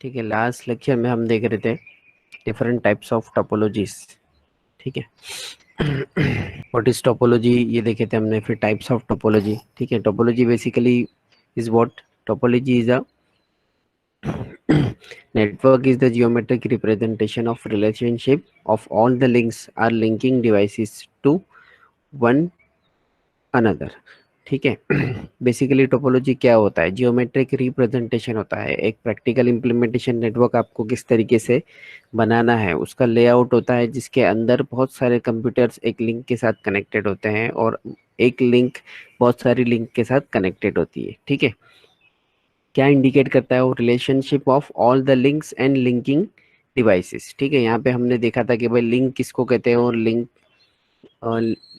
ठीक है, last lecture में हम देख रहे थे डिफरेंट टाइप्स ऑफ टोपोलॉजीज। ठीक है, व्हाट इज टोपोलॉजी ये देखे थे हमने। फिर टाइप्स ऑफ टोपोलॉजी। ठीक है, topology basically is what topology is a network is the geometric representation of relationship of all the links are linking devices to one another। ठीक है, बेसिकली टोपोलॉजी क्या होता है? जियोमेट्रिक रिप्रेजेंटेशन होता है। एक प्रैक्टिकल इम्प्लीमेंटेशन नेटवर्क आपको किस तरीके से बनाना है उसका लेआउट होता है, जिसके अंदर बहुत सारे कंप्यूटर्स एक लिंक के साथ कनेक्टेड होते हैं और एक लिंक बहुत सारी लिंक के साथ कनेक्टेड होती है। ठीक है, क्या इंडिकेट करता है वो? Relationship of all the links and linking devices. ठीक है, यहाँ पे हमने देखा था कि भाई लिंक किसको कहते हैं और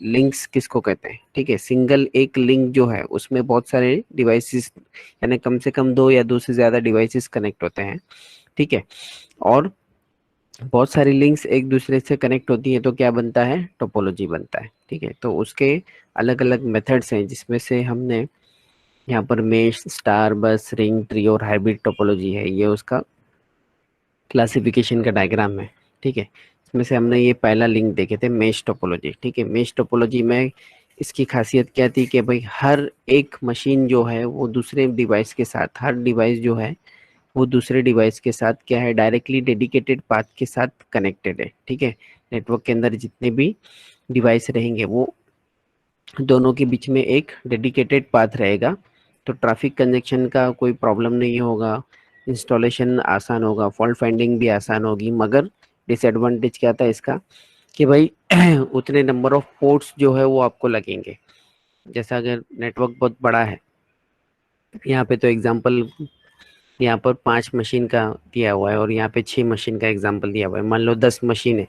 लिंक्स किसको कहते हैं। ठीक है, सिंगल एक लिंक जो है उसमें बहुत सारे डिवाइसेस यानी कम से कम दो या दो से ज्यादा डिवाइसेस कनेक्ट होते हैं। ठीक है, और बहुत सारी लिंक्स एक दूसरे से कनेक्ट होती है तो क्या बनता है? टोपोलॉजी बनता है। ठीक है, तो उसके अलग अलग मेथड्स हैं, जिसमें से हमने यहाँ पर मेश, स्टार, बस, रिंग, ट्री और हाइब्रिड टोपोलॉजी है। ये उसका क्लासिफिकेशन का डायग्राम है। ठीक है, इसमें से हमने ये पहला लिंक देखे थे, मेश टोपोलॉजी। ठीक है, मेश टोपोलॉजी में इसकी खासियत क्या थी कि भाई हर एक मशीन जो है वो दूसरे डिवाइस के साथ, हर डिवाइस जो है वो दूसरे डिवाइस के साथ क्या है? डायरेक्टली डेडिकेटेड पाथ के साथ कनेक्टेड है। ठीक है, नेटवर्क के अंदर जितने भी डिवाइस रहेंगे वो दोनों के बीच में एक डेडिकेटेड पाथ रहेगा, तो ट्रैफिक कंजेक्शन का कोई प्रॉब्लम नहीं होगा, इंस्टॉलेशन आसान होगा, फॉल्ट फाइंडिंग भी आसान होगी। मगर डिसएडवांटेज क्या था इसका कि भाई उतने नंबर ऑफ पोर्ट्स जो है वो आपको लगेंगे। जैसा अगर नेटवर्क बहुत बड़ा है, यहाँ पे तो एग्जांपल यहाँ पर 5 मशीन का दिया हुआ है और यहाँ पे 6 मशीन का एग्जांपल दिया हुआ है। मान लो 10 मशीन है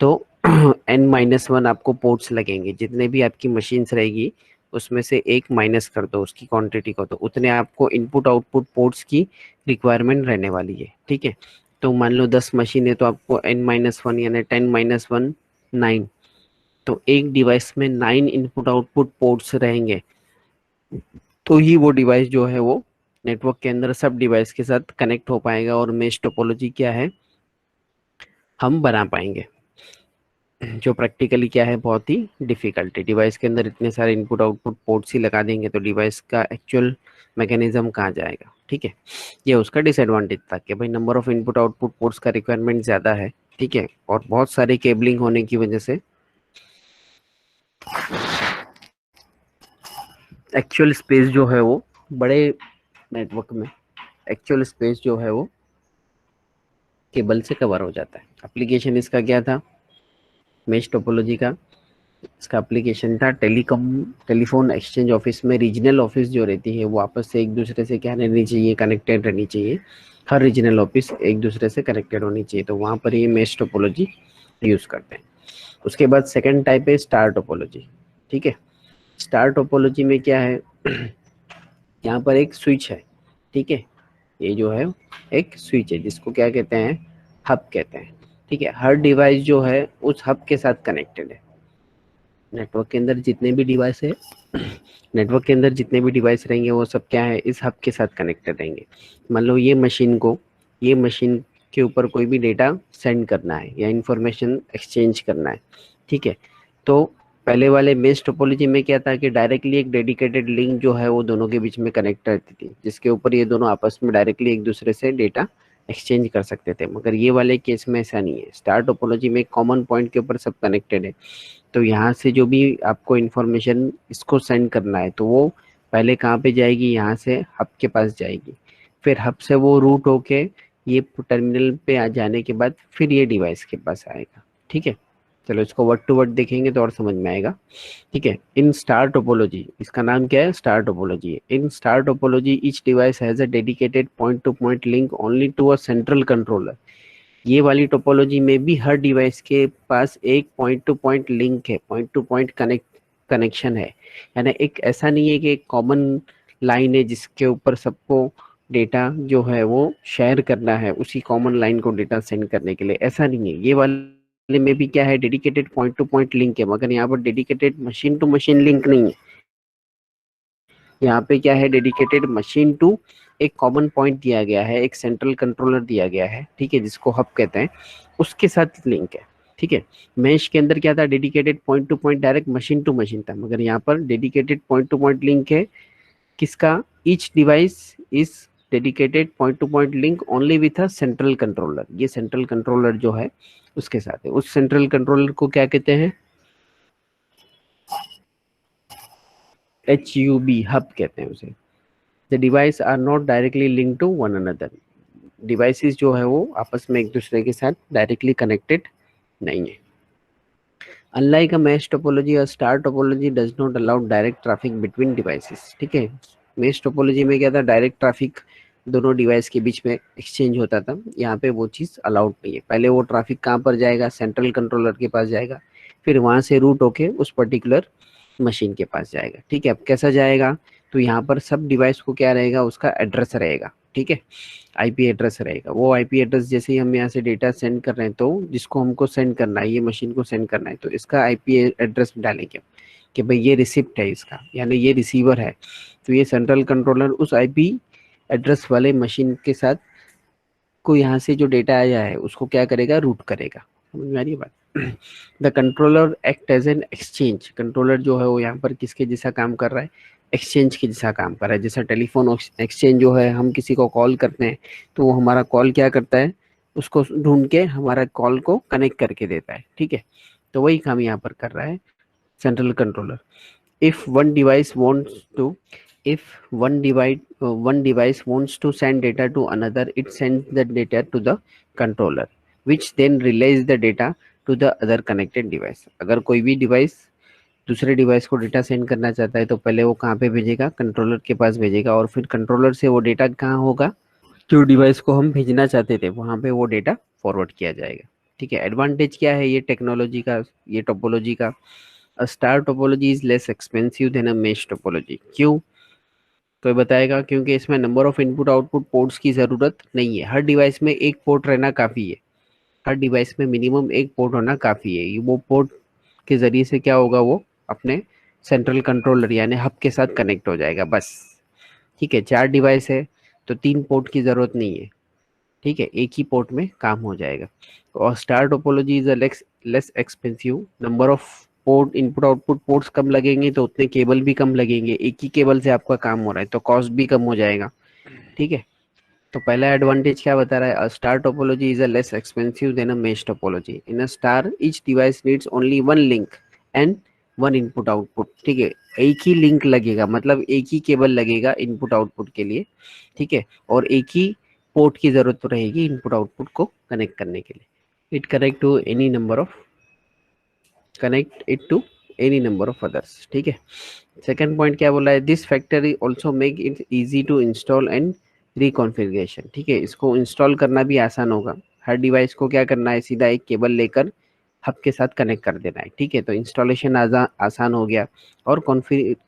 तो n-1 आपको पोर्ट्स लगेंगे। जितने भी आपकी मशीन्स रहेगी उसमें से एक माइनस कर दो उसकी क्वांटिटी को, तो उतने आपको इनपुट आउटपुट पोर्ट्स की रिक्वायरमेंट रहने वाली है। ठीक है, तो मान लो 10 मशीन है तो आपको n-1 यानी 10-1 9, तो एक डिवाइस में 9 इनपुट आउटपुट पोर्ट्स रहेंगे, तो ही वो डिवाइस जो है वो नेटवर्क के अंदर सब डिवाइस के साथ कनेक्ट हो पाएगा और मेश टोपोलॉजी क्या है हम बना पाएंगे, जो प्रैक्टिकली क्या है बहुत ही डिफिकल्ट है। डिवाइस के अंदर इतने सारे इनपुट आउटपुट पोर्ट्स ही लगा देंगे तो डिवाइस का एक्चुअल मैकेनिज्म कहाँ जाएगा। ठीक है, ये उसका डिसएडवांटेज था कि भाई number of input output ports का रिक्वायरमेंट ज़्यादा है। ठीक है, और बहुत सारी केबलिंग होने की वजह से एक्चुअल स्पेस जो है वो बड़े नेटवर्क में एक्चुअल स्पेस जो है वो केबल से कवर हो जाता है। एप्लीकेशन इसका क्या था मेश टोपोलॉजी का? इसका एप्लीकेशन था टेलीफोन एक्सचेंज ऑफिस में रीजनल ऑफिस जो रहती है वो आपस से एक दूसरे से क्या रहनी चाहिए? कनेक्टेड रहनी चाहिए। हर रीजनल ऑफिस एक दूसरे से कनेक्टेड होनी चाहिए, तो वहाँ पर ये मेश टोपोलॉजी यूज़ करते हैं। उसके बाद सेकंड टाइप है स्टार टोपोलॉजी। ठीक है, स्टार टोपोलॉजी में क्या है? यहाँ पर एक स्विच है। ठीक है, ये जो है एक स्विच है जिसको क्या कहते हैं? हब कहते हैं। ठीक है, हर डिवाइस जो है उस हब के साथ कनेक्टेड है। नेटवर्क के अंदर जितने भी डिवाइस है नेटवर्क के अंदर जितने भी डिवाइस रहेंगे वो सब क्या है? इस हब के साथ कनेक्टेड रहेंगे। मान लो ये मशीन के ऊपर कोई भी डेटा सेंड करना है या इंफॉर्मेशन एक्सचेंज करना है। ठीक है, तो पहले वाले मेश टोपोलॉजी में क्या था कि डायरेक्टली एक डेडिकेटेड लिंक जो है वो दोनों के बीच में कनेक्ट रहती थी, जिसके ऊपर ये दोनों आपस में डायरेक्टली एक दूसरे से डेटा एक्सचेंज कर सकते थे। मगर ये वाले केस में ऐसा नहीं है। स्टार टोपोलॉजी में एक कॉमन पॉइंट के ऊपर सब कनेक्टेड है, तो यहाँ से जो भी आपको इन्फॉर्मेशन इसको सेंड करना है तो वो पहले कहाँ पे जाएगी? यहाँ से हब के पास जाएगी, फिर हब से वो रूट होके ये टर्मिनल पे आ जाने के बाद फिर ये डिवाइस के पास आएगा। ठीक है, चलो इसको वर्ड टू वर्ड देखेंगे तो और समझ में आएगा। ठीक है, इन स्टार टोपोलॉजी, इसका नाम क्या है? स्टार टोपोलॉजी है। In star topology each device has a dedicated point to point link only to a central controller. ये वाली टोपोलॉजी में भी हर डिवाइस के पास एक पॉइंट टू पॉइंट लिंक है, पॉइंट टू पॉइंट कनेक्शन है। यानी एक ऐसा नहीं है कि एक कॉमन लाइन है जिसके ऊपर सबको डेटा जो है वो शेयर करना है, उसी कॉमन लाइन को डेटा सेंड करने के लिए, ऐसा नहीं है। ये वाले में भी क्या है? Dedicated point to point link है, मगर यहाँ पर dedicated machine to machine link नहीं है। यहाँ पे क्या है, डेडिकेटेड मशीन टू एक कॉमन पॉइंट दिया गया है, एक सेंट्रल कंट्रोलर दिया गया है, ठीक है, जिसको हब कहते हैं, उसके साथ लिंक है, ठीक है। मैश के अंदर क्या था, dedicated point to point direct machine to machine था, मगर यहाँ पर dedicated point to point link है किसका, each device is dedicated point to point link only with a central controller. ये सेंट्रल कंट्रोलर जो है उसके साथ है। उस सेंट्रल कंट्रोलर को क्या कहते हैं, HUB, हब कहते हैं उसे। The devices are not directly link to one another. Devices जो है वो आपस में एक दूसरे के साथ डायरेक्टली कनेक्टेड नहीं है। Unlike a mesh topology, a star topology does not allow direct traffic between devices, ठीक है। mesh topology में क्या था, डायरेक्ट ट्रैफिक दोनों डिवाइस के बीच में एक्सचेंज होता था, यहाँ पे वो चीज़ अलाउड नहीं है। पहले वो ट्रैफिक कहाँ पर जाएगा, सेंट्रल कंट्रोलर के पास जाएगा, फिर वहाँ से रूट होके उस पर्टिकुलर मशीन के पास जाएगा, ठीक है। अब कैसा जाएगा, तो यहाँ पर सब डिवाइस को क्या रहेगा, उसका एड्रेस रहेगा, ठीक है, आईपी एड्रेस रहेगा। वो आईपी एड्रेस जैसे ही हम यहाँ से डेटा सेंड कर रहे हैं, तो जिसको हमको सेंड करना है, ये मशीन को सेंड करना है, तो इसका आईपी एड्रेस डालेंगे कि भाई ये रिसिप्ट है इसका, यानी ये रिसीवर है। तो ये सेंट्रल कंट्रोलर उस आईपी एड्रेस वाले मशीन के साथ को यहाँ से जो डेटा आया है उसको क्या करेगा, रूट करेगा। समझ में आ रही है बात। The controller act as an exchange. Controller जो है वो यहाँ पर किसके जैसा काम कर रहा है, एक्सचेंज के जैसा काम कर रहा है। जैसा टेलीफोन एक्सचेंज जो है, हम किसी को कॉल करते हैं तो वो हमारा कॉल क्या करता है, उसको ढूंढ के हमारा कॉल को कनेक्ट करके देता है, ठीक है। तो वही काम यहाँ पर कर रहा है central controller. if one device wants to if one device wants to send data to another, it sends the data to the controller, which then relays the data to the other connected device। अगर कोई भी device दूसरे device को data send करना चाहता है तो पहले वो कहाँ पे भेजेगा, कंट्रोलर के पास भेजेगा, और फिर कंट्रोलर से वो डेटा कहाँ होगा, जो डिवाइस को हम भेजना चाहते थे वहाँ पे वो डेटा फॉरवर्ड किया जाएगा, ठीक है। एडवांटेज क्या है ये टेक्नोलॉजी का, ये टोपोलॉजी का। A star topology is less expensive than a mesh topology। क्यों, तो ये बताएगा, क्योंकि इसमें number of input output ports की ज़रूरत नहीं है। हर डिवाइस में एक पोर्ट रहना काफ़ी है, हर डिवाइस में मिनिमम एक पोर्ट होना काफ़ी है। वो पोर्ट के ज़रिए से क्या होगा, वो अपने सेंट्रल कंट्रोलर यानी हब के साथ कनेक्ट हो जाएगा बस, ठीक है। 4 डिवाइस है तो 3 पोर्ट की ज़रूरत नहीं है, ठीक है, एक ही पोर्ट में काम हो जाएगा। और star topology is less expensive. Number of port input output ports कम लगेंगे तो उतने केबल भी कम लगेंगे, एक ही केबल से आपका काम हो रहा है तो कॉस्ट भी कम हो जाएगा, ठीक है। तो पहला एडवांटेज क्या बता रहा है, अ star topology is a less expensive than a mesh topology. In a star each device needs only one link and one input output, ठीक है। एक ही लिंक लगेगा, मतलब एक ही केबल लगेगा इनपुट आउटपुट के लिए, ठीक है, और एक ही पोर्ट की जरूरत तो रहेगी इनपुट आउटपुट को कनेक्ट करने के लिए। It connect it to any number of others, ठीक है। सेकंड पॉइंट क्या बोला है, this factor also make it easy to install and reconfiguration, ठीक है। इसको इंस्टॉल करना भी आसान होगा। हर डिवाइस को क्या करना है, सीधा एक केबल लेकर हब के साथ कनेक्ट कर देना है, ठीक है। तो इंस्टॉलेशन आसान हो गया, और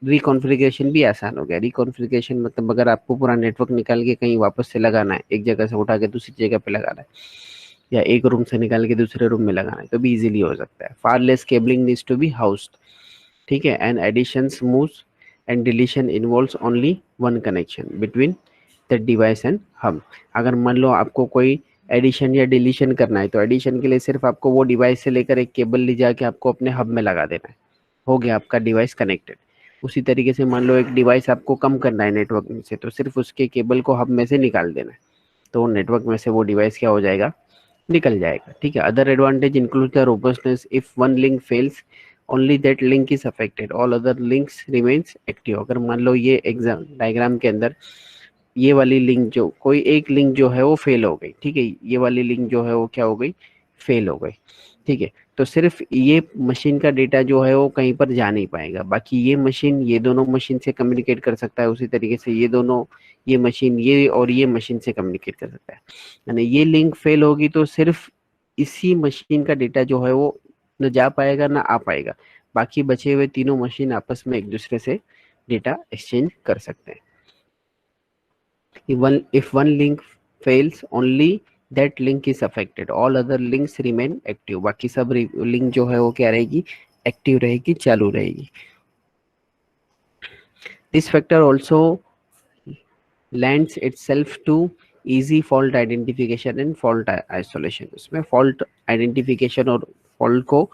रिकॉन्फ़िगरेशन भी आसान हो गया। रिकॉन्फ़िगरेशन मतलब अगर आपको पूरा नेटवर्क निकाल के कहीं वापस से लगाना है, एक जगह से उठा के दूसरी जगह पे लगाना है, या एक रूम से निकाल के दूसरे रूम में लगाना है, तो भी इजीली हो सकता है। Far less cabling needs to be housed, ठीक है, and additions moves and deletion involves only one connection between the device and hub. अगर मान लो आपको कोई एडिशन या डिलीशन करना है, तो एडिशन के लिए सिर्फ आपको वो डिवाइस से लेकर एक केबल ले जाके आपको अपने हब में लगा देना है, हो गया आपका डिवाइस कनेक्टेड। उसी तरीके से मान लो एक डिवाइस आपको कम करना है नेटवर्क में से, तो सिर्फ उसके केबल को हब में से निकाल देना है, तो नेटवर्क में से वो डिवाइस क्या हो जाएगा, निकल जाएगा, ठीक है। Other advantage include the robustness. If one link fails only that link is affected, all other links remains active. अगर मान लो ये एग्जाम डायग्राम के अंदर ये वाली लिंक, जो कोई एक लिंक जो है वो फेल हो गई, ठीक है, ये वाली लिंक जो है वो क्या हो गई, फेल हो गई, ठीक है, तो सिर्फ ये मशीन का डेटा जो है वो कहीं पर जा नहीं पाएगा। बाकी ये मशीन ये दोनों मशीन से कम्युनिकेट कर सकता है, उसी तरीके से ये दोनों, ये मशीन ये और ये मशीन से कम्युनिकेट कर सकता है। यानी ये लिंक फेल होगी तो सिर्फ इसी मशीन का डेटा जो है वो न जा पाएगा ना आ पाएगा, बाकी बचे हुए तीनों मशीन आपस में एक दूसरे से डेटा एक्सचेंज कर सकते हैं। If one link fails, only that link is affected. All other links remain active. बाकी सब लिंक जो है वो क्या रहेगी, एक्टिव रहेगी, चालू रहेगी। This factor also lends itself to easy fault identification and fault isolation. इसमें fault identification और fault को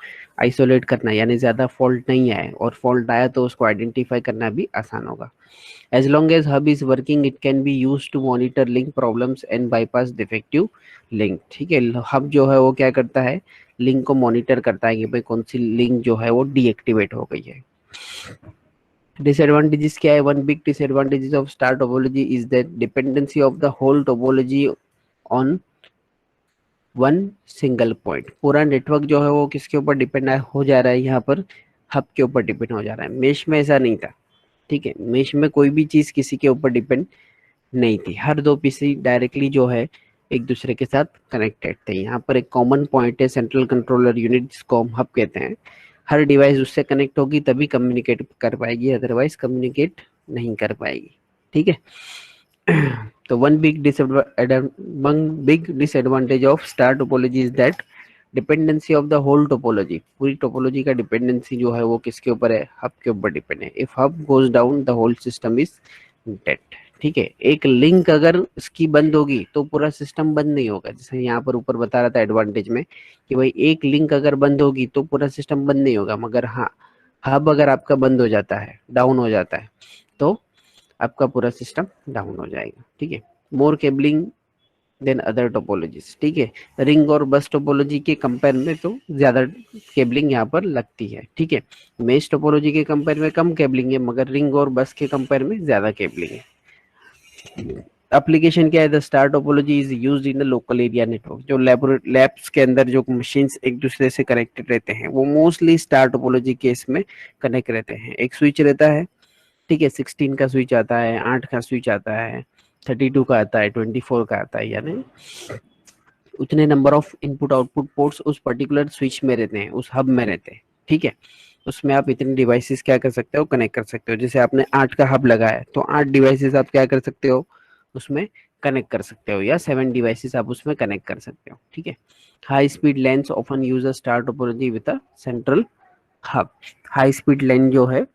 isolate करना, यानी ज़्यादा fault नहीं आए और fault आया तो उसको identify करना भी आसान होगा. As long as hub is working, it can be used to monitor link problems and bypass defective link. ठीक है, hub जो है वो क्या करता है, लिंक को मॉनिटर करता है कि भाई कौन सी लिंक जो है वो डीएक्टिवेट हो गई है. डिसएडवांटेजेस क्या है? One big disadvantages of star topology is that dependency of the whole topology on one single point. पूरा नेटवर्क जो है वो किसके ऊपर डिपेंड हो जा रहा है, यहाँ पर हब के ऊपर डिपेंड हो जा रहा है. मेश में ऐसा नहीं था. ठीक है, मेश में कोई भी चीज किसी के ऊपर डिपेंड नहीं थी. हर दो पीसी डायरेक्टली जो है एक दूसरे के साथ कनेक्टेड थे. यहाँ पर एक कॉमन पॉइंट है, सेंट्रल कंट्रोलर यूनिट, जिसको हम हब कहते हैं. हर डिवाइस उससे कनेक्ट होगी तभी कम्युनिकेट कर पाएगी, अदरवाइज कम्युनिकेट नहीं कर पाएगी. ठीक है. तो one big disadvantage of star topology is that dependency of the whole topology. पूरी टोपोलॉजी का डिपेंडेंसी जो है वो किसके ऊपर है, हब के ऊपर डिपेंड है. If hub goes down the whole system is dead. ठीक है, एक लिंक अगर इसकी बंद होगी तो पूरा सिस्टम बंद नहीं होगा. जैसे यहाँ पर ऊपर बता रहा था एडवांटेज में कि भाई एक लिंक अगर बंद होगी तो पूरा सिस्टम बंद नहीं होगा, मगर हाँ, हब अगर आपका बंद हो जाता है, डाउन हो जाता है, तो आपका पूरा सिस्टम डाउन हो जाएगा. ठीक है. मोर केबलिंग देन अदर टोपोलॉजीज. ठीक है, रिंग और बस टोपोलॉजी के कंपेयर में तो ज्यादा केबलिंग यहाँ पर लगती है. ठीक है, मेश टोपोलॉजी के कंपेयर में कम केबलिंग है, मगर रिंग और बस के कंपेयर में ज्यादा केबलिंग है. एप्लीकेशन क्या है? The star topology is used in the local area network. जो लैब्स के अंदर जो मशीन्स एक दूसरे से कनेक्टेड रहते हैं वो मोस्टली स्टार टोपोलॉजी केस में कनेक्ट रहते हैं. एक स्विच रहता है. ठीक है, 16 का स्विच आता है, 8 का स्विच आता है, 32 का आता है, 24 का आता है, यानी उतने number of input output ports उस पर्टिकुलर स्विच में रहते हैं, उस हब में रहते हैं. ठीक है, उसमें आप इतने डिवाइसेस क्या कर सकते हो, कनेक्ट कर सकते हो. जैसे आपने 8 का हब लगाया तो 8 डिवाइसेस आप क्या कर सकते हो, उसमें कनेक्ट कर सकते हो, या 7 डिवाइसेस आप उसमें कनेक्ट कर सकते हो. ठीक है. High speed LANs often use a star topology with a central hub. High speed LAN जो है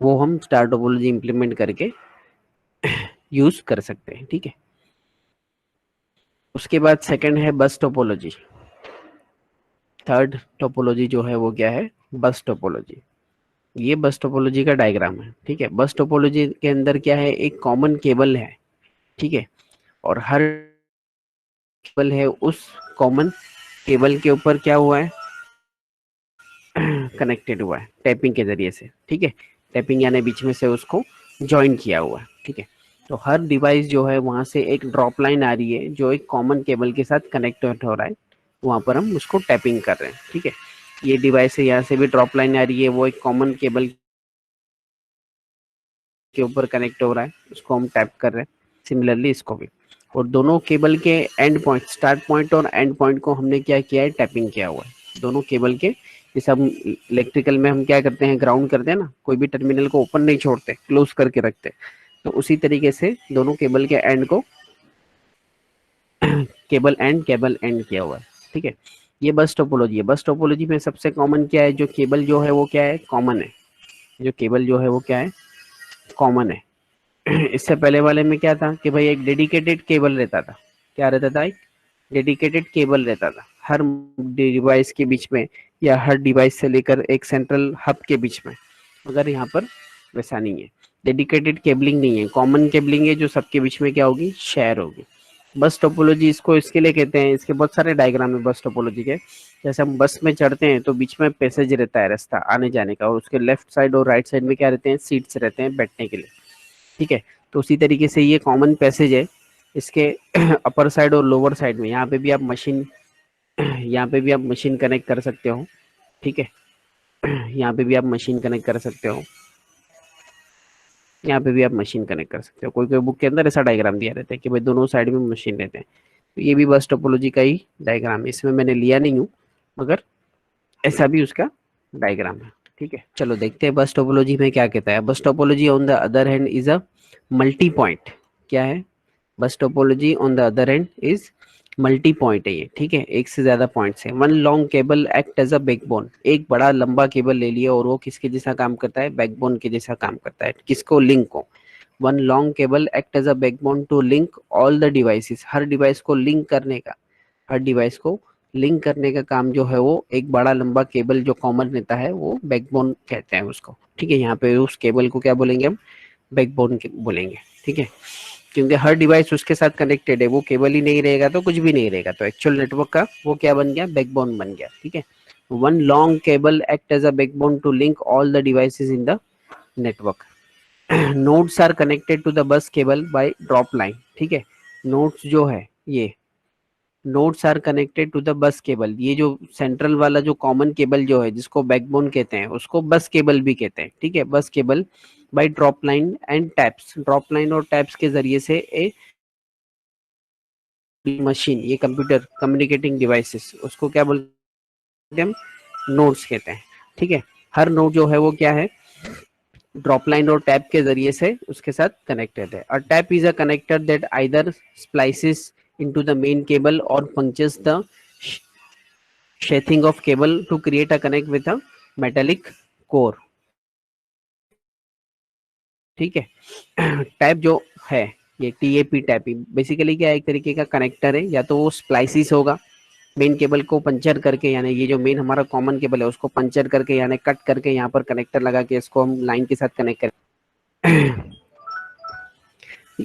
वो हम स्टार टोपोलॉजी इंप्लीमेंट करके यूज कर सकते हैं. ठीक है. उसके बाद सेकंड है बस टोपोलॉजी. थर्ड टोपोलॉजी जो है वो क्या है, बस टोपोलॉजी. ये बस टोपोलॉजी का डायग्राम है. ठीक है, बस टोपोलॉजी के अंदर क्या है, एक कॉमन केबल है. ठीक है, और हर केबल है, उस कॉमन केबल के ऊपर क्या हुआ है, कनेक्टेड हुआ है टैपिंग के जरिए से. ठीक है, टैपिंग यानी बीच में से उसको ज्वाइन किया हुआ है. ठीक है, तो हर डिवाइस जो है वहां से एक ड्रॉप लाइन आ रही है जो एक कॉमन केबल के साथ कनेक्ट हो रहा है, वहां पर हम उसको टैपिंग कर रहे हैं. ठीक है, ये डिवाइस है, यहाँ से भी ड्रॉप लाइन आ रही है, वो एक कॉमन केबल के ऊपर कनेक्ट हो रहा है, उसको हम टैप कर रहे हैं. सिमिलरली इसको भी, और दोनों केबल के एंड पॉइंट, स्टार्ट पॉइंट और एंड पॉइंट को हमने क्या किया है, टैपिंग किया हुआ है. दोनों केबल के, जैसे हम इलेक्ट्रिकल में हम क्या करते हैं, ग्राउंड करते हैं ना, कोई भी टर्मिनल को ओपन नहीं छोड़ते, क्लोज करके रखते, तो उसी तरीके से दोनों केबल के एंड को केबल एंड किया हुआ है. ठीक है, ये बस टोपोलॉजी है. बस टोपोलॉजी में सबसे कॉमन क्या है, जो केबल जो है वो क्या है, कॉमन है. जो केबल जो है वो क्या है, कॉमन है. इससे पहले वाले में क्या था कि भाई एक डेडिकेटेड केबल रहता था. क्या रहता था, एक डेडिकेटेड केबल रहता था हर डिवाइस के बीच में, या हर डिवाइस से लेकर एक सेंट्रल हब के बीच में. मगर यहाँ पर वैसा नहीं है, डेडिकेटेड केबलिंग नहीं है, कॉमन केबलिंग है जो सबके बीच में क्या होगी, शेयर होगी. बस टोपोलॉजी इसको इसके लिए कहते हैं, इसके बहुत सारे डायग्राम है बस टोपोलॉजी के. जैसे हम बस में चढ़ते हैं तो बीच में पैसेज रहता है, रास्ता आने जाने का, और उसके लेफ्ट साइड और राइट साइड में क्या रहते हैं, सीट्स रहते हैं बैठने के लिए. ठीक है, तो उसी तरीके से ये कॉमन पैसेज है, इसके अपर साइड और लोअर साइड में, यहाँ पे भी आप मशीन कनेक्ट कर सकते हो. ठीक है, यहाँ पे भी आप मशीन कनेक्ट कर सकते हो, यहाँ पे भी आप मशीन कनेक्ट कर सकते हो. कोई कोई बुक के अंदर ऐसा डायग्राम दिया रहता है कि भाई दोनों साइड में मशीन रहते हैं. तो ये भी बस टोपोलॉजी का ही डायग्राम है, इसमें मैंने लिया नहीं हूँ, मगर ऐसा भी उसका डायग्राम है. ठीक है, चलो देखते हैं बस टोपोलॉजी में क्या कहता है. Bus topology on the other hand is a multi point. क्या है, bus topology on the other hand is multi point है ये, ठीक है, एक से ज्यादा पॉइंट्स है। One long cable act as a backbone, एक बड़ा लंबा केबल ले लिया और वो किसके जैसा काम करता है, बैकबोन के जैसा काम करता है, किसको, लिंक को। One long cable act as a backbone to link all the devices, हर डिवाइस को लिंक करने का, हर डिवाइस को लिंक करने का काम जो है वो एक बड़ा लंबा केबल जो कॉमन रहता है वो बैकबोन कहते हैं उसको, ठीक है। यहाँ पे उस केबल को क्या बोलेंगे हम, बैकबोन बोलेंगे, ठीक है, क्योंकि हर डिवाइस उसके साथ कनेक्टेड है, वो केबल ही नहीं रहेगा तो कुछ भी नहीं रहेगा, तो एक्चुअल नेटवर्क का वो क्या बन गया, बैकबोन बन गया, ठीक है। One long cable act as a backbone to link all the devices in the network. Nodes are connected to the bus cable by drop line, ठीक है। नोड्स जो है ये, nodes are connected to the bus cable, ये जो central वाला जो common cable जो है जिसको बैकबोन कहते हैं उसको बस केबल भी कहते हैं, ठीक है, बस cable by drop line and taps, drop line और टैप्स के जरिए से ए मशीन, ये कंप्यूटर कम्युनिकेटिंग डिवाइसेस, उसको क्या बोलते हैं हम, नोड्स कहते हैं, ठीक है। हर नोड जो है वो क्या है, ड्रॉप लाइन और टैप के जरिए से उसके साथ कनेक्टेड है। और tap is a connector that either splices into the main cable और punctures the sheathing of cable to create a connect with a metallic core, ठीक है। टैप जो है ये टीएपी टैप बेसिकली क्या है, एक तरीके का कनेक्टर है, या तो वो स्प्लाइसिस होगा, मेन केबल को पंचर करके, यानी ये जो मेन हमारा कॉमन केबल है उसको पंचर करके यानी कट करके यहाँ पर कनेक्टर लगा के इसको हम लाइन के साथ कनेक्ट करें,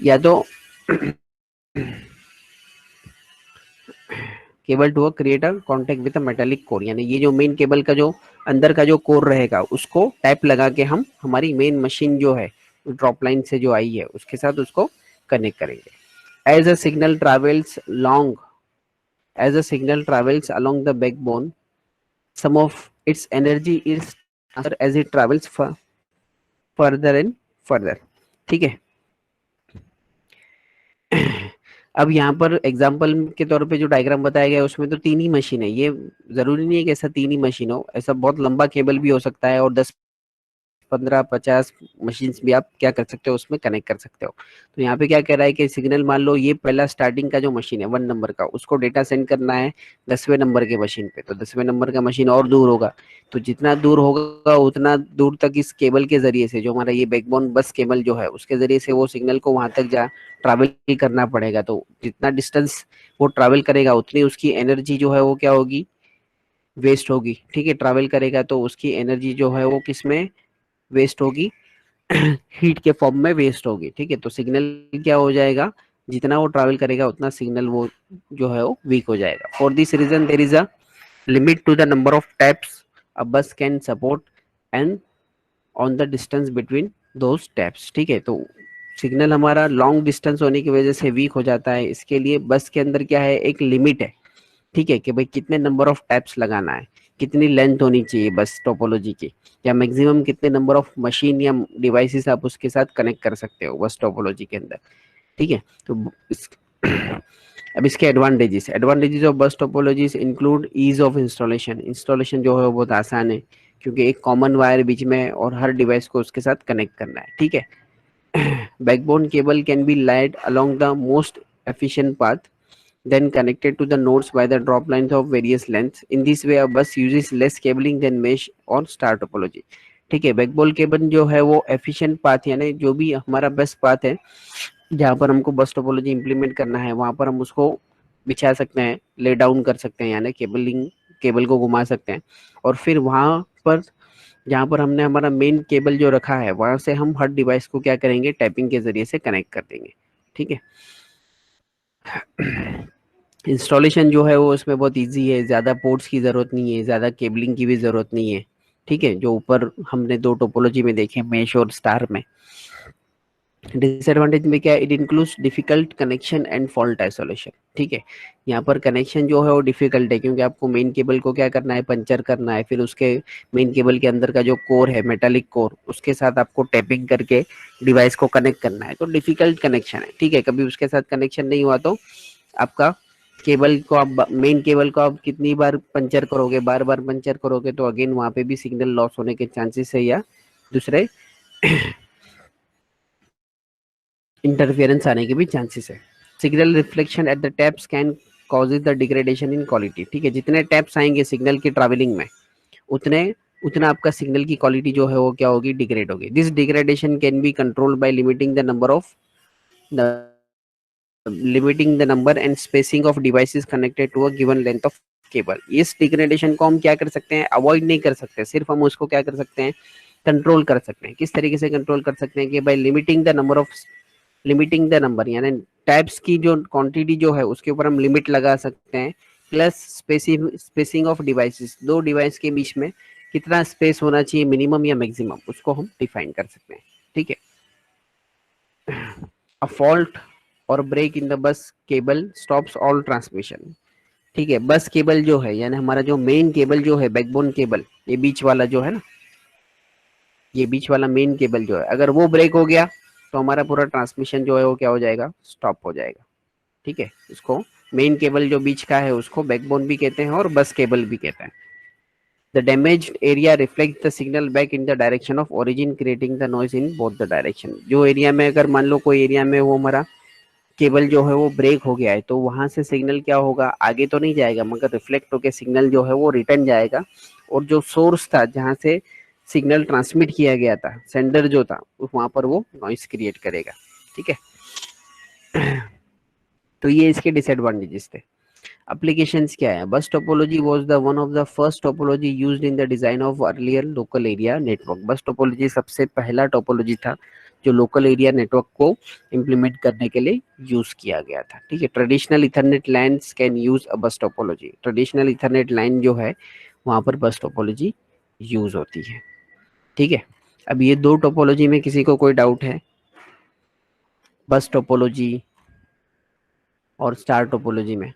या तो cable to create a contact with a metallic core, यानी ये जो मेन केबल का जो अंदर का जो कोर रहेगा उसको टैप लगा के हम हमारी मेन मशीन जो है ड्रॉप लाइन से जो आई है उसके साथ उसको कनेक्ट करेंगे। As a signal travels long, as a signal travels along the backbone, some of its energy is transferred as it travels further and further, ठीक है। अब यहाँ पर एग्जाम्पल के तौर पे जो डायग्राम बताया गया है उसमें तो तीन ही मशीन है, ये जरूरी नहीं है कि ऐसा तीन ही मशीन हो, ऐसा बहुत लंबा केबल भी हो सकता है और 10 15 50 मशीन भी आप क्या कर सकते हो उसमें कनेक्ट कर सकते हो। तो यहाँ पे क्या कह रहा है कि सिग्नल मान लो ये पहला स्टार्टिंग का जो मशीन है 1 नंबर का, उसको डेटा सेंड करना है 10वें नंबर के मशीन पे, तो 10वें नंबर का मशीन और दूर होगा, तो जितना दूर होगा उतना दूर तक इस केबल के जरिए से, जो हमारा ये बैकबोन बस केबल जो है उसके जरिए से वो सिग्नल को वहां तक जा ट्रैवल करना पड़ेगा, तो जितना डिस्टेंस वो ट्रैवल करेगा उतनी उसकी एनर्जी जो है वो क्या होगी, वेस्ट होगी, ठीक है। ट्रैवल करेगा तो उसकी एनर्जी जो है वो किस में वेस्ट होगी, हीट के फॉर्म में वेस्ट होगी, ठीक है। तो सिग्नल क्या हो जाएगा, जितना वो ट्रैवल करेगा उतना सिग्नल वो जो है वो वीक हो जाएगा। For this reason there is a limit to the number of taps a bus can support and on the distance between those taps, ठीक है। तो सिग्नल हमारा लॉन्ग डिस्टेंस होने की वजह से वीक हो जाता है, इसके लिए बस के अंदर क्या है, एक लिमिट है, ठीक है, कि भाई कितने नंबर ऑफ टैप्स लगाना है, कितनी लेंथ होनी चाहिए बस टोपोलॉजी की, या मैक्सिमम कितने नंबर ऑफ मशीन या डिवाइसेस आप उसके साथ कनेक्ट कर सकते हो बस टोपोलॉजी के अंदर, ठीक है। तो अब इसके advantages of bus topologies include ease of installation, installation जो है वो बहुत आसान है क्योंकि एक कॉमन वायर बीच में और हर डिवाइस को उसके साथ कनेक्ट करना है, ठीक है। backbone cable can be laid along the most efficient path, then connected to the nodes by the drop lines of various lengths. In this way, a bus uses less cabling than mesh or star topology. ठीक है, backbone cable जो है वो efficient path, यानी जो भी हमारा बस पाथ है जहाँ पर हमको बस टोपोलॉजी इंप्लीमेंट करना है वहां पर हम उसको बिछा सकते हैं, ले डाउन कर सकते हैं, यानी केबलिंग केबल को घुमा सकते हैं, और फिर वहां पर जहाँ पर हमने हमारा मेन केबल जो रखा है वहां से हम हर डिवाइस को क्या करेंगे, टैपिंग के जरिए से कनेक्ट कर देंगे, ठीक है। इंस्टॉलेशन जो है वो उसमें बहुत इजी है, ज़्यादा पोर्ट्स की ज़रूरत नहीं है, ज़्यादा केबलिंग की भी ज़रूरत नहीं है, ठीक है, जो ऊपर हमने दो टोपोलॉजी में देखे, मेश और स्टार में। डिसएडवांटेज में क्या है, it includes difficult connection and fault isolation, ठीक है। यहाँ पर कनेक्शन जो है वो डिफिकल्ट है क्योंकि आपको मेन केबल को क्या करना है, पंचर करना है, फिर उसके मेन केबल के अंदर का जो कोर है मेटालिक कोर उसके साथ आपको टैपिंग करके डिवाइस को कनेक्ट करना है, तो डिफिकल्ट कनेक्शन है, ठीक है। कभी उसके साथ कनेक्शन नहीं हुआ तो आपका केबल को आप मेन केबल को आप कितनी बार पंचर करोगे, बार बार पंचर करोगे तो अगेन वहां पे भी सिग्नल लॉस होने के चांसेस है, या दूसरे इंटरफेरेंस आने के भी चांसेस है। Signal reflection at the taps can causes the degradation in quality। ठीक है, जितने टैप्स आएंगे सिग्नल की ट्रैवलिंग में उतने उतना आपका सिग्नल की क्वालिटी जो है वो क्या होगी, डिग्रेड होगी। This degradation can be controlled by limiting the number and spacing of devices connected to a given length of cable. इस डिग्रेडेशन को हम क्या कर सकते हैं, अवॉइड नहीं कर सकते, सिर्फ हम उसको क्या कर सकते हैं, कंट्रोल कर सकते हैं। किस तरीके से कंट्रोल कर सकते हैं कि बाय लिमिटिंग द नंबर, यानी टैब्स की जो क्वांटिटी जो है उसके ऊपर हम लिमिट लगा सकते हैं, प्लस स्पेसिंग ऑफ डिवाइसेस, दो डिवाइस के बीच में कितना स्पेस होना चाहिए, मिनिमम या मैक्सिमम, उसको हम डिफाइन कर सकते हैं। ठीक है, अ फॉल्ट और break in the bus cable stops all transmission. ठीक है, बस केबल जो है यानी हमारा जो मेन केबल जो है, बैकबोन केबल, ये बीच वाला जो है ना, ये बीच वाला मेन केबल जो है, अगर वो ब्रेक हो गया तो हमारा पूरा ट्रांसमिशन जो है वो क्या हो जाएगा, स्टॉप हो जाएगा। ठीक है, इसको मेन केबल जो बीच का है उसको बैकबोन भी कहते हैं और बस केबल भी कहते हैं। The damaged area reflect the signal back in the direction of origin creating the noise in both the direction. जो एरिया में अगर मान लो कोई एरिया में वो हमारा केबल जो है वो ब्रेक हो गया है तो वहां से सिग्नल क्या होगा, आगे तो नहीं जाएगा मगर रिफ्लेक्ट होकर सिग्नल जो है वो रिटर्न जाएगा, और जो सोर्स था जहां से सिग्नल ट्रांसमिट किया गया था, सेंडर जो था, वहां पर वो नॉइस क्रिएट करेगा। ठीक है, तो ये इसके डिसएडवांटेजेस थे। एप्लीकेशंस क्या है, bus topology was the one of the first topology used in the design of earlier local area network. बस टोपोलॉजी सबसे पहला टोपोलॉजी था जो लोकल एरिया नेटवर्क को इम्प्लीमेंट करने के लिए यूज किया गया था। ठीक है, traditional Ethernet lines can use a बस टोपोलॉजी। ट्रेडिशनल इथरनेट लाइन जो है वहां पर बस टोपोलॉजी यूज होती है। ठीक है, अब ये दो टोपोलॉजी में किसी को कोई डाउट है, बस टोपोलॉजी और स्टार टोपोलॉजी में?